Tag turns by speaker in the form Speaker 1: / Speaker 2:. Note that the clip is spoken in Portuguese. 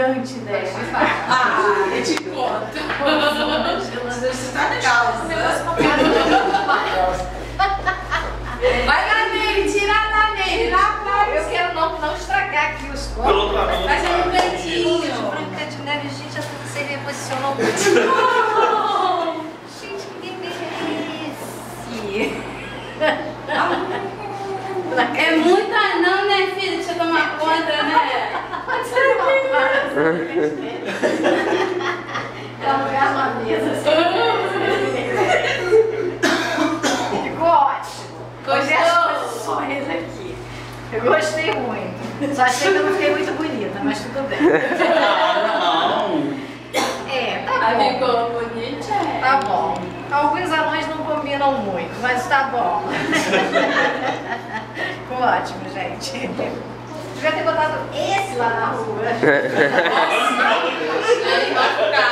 Speaker 1: gigante dela.
Speaker 2: Ah, eu te conto. Você está legal. Vai lá nele, tira lá nele, lá atrás.
Speaker 1: Eu quero não estragar aqui os copos.
Speaker 2: Faz um cantinho.
Speaker 1: Branca de Neve, gente, acho que você me emocionou muito. Gente, que delícia.
Speaker 2: É muito anão, né, filho? Deixa eu tomar conta, né?
Speaker 1: Ela não é uma mesa assim. Ficou ótimo. Gostei das posições aqui. Eu gostei muito. Só achei que eu não fiquei muito bonita, mas tudo bem. É, tá bom.
Speaker 2: Ficou bonita?
Speaker 1: Tá bom. Alguns anões não combinam muito, mas tá bom. Ficou ótimo, gente. Devia ter botado esse lá na rua.
Speaker 2: Aí vai ficar.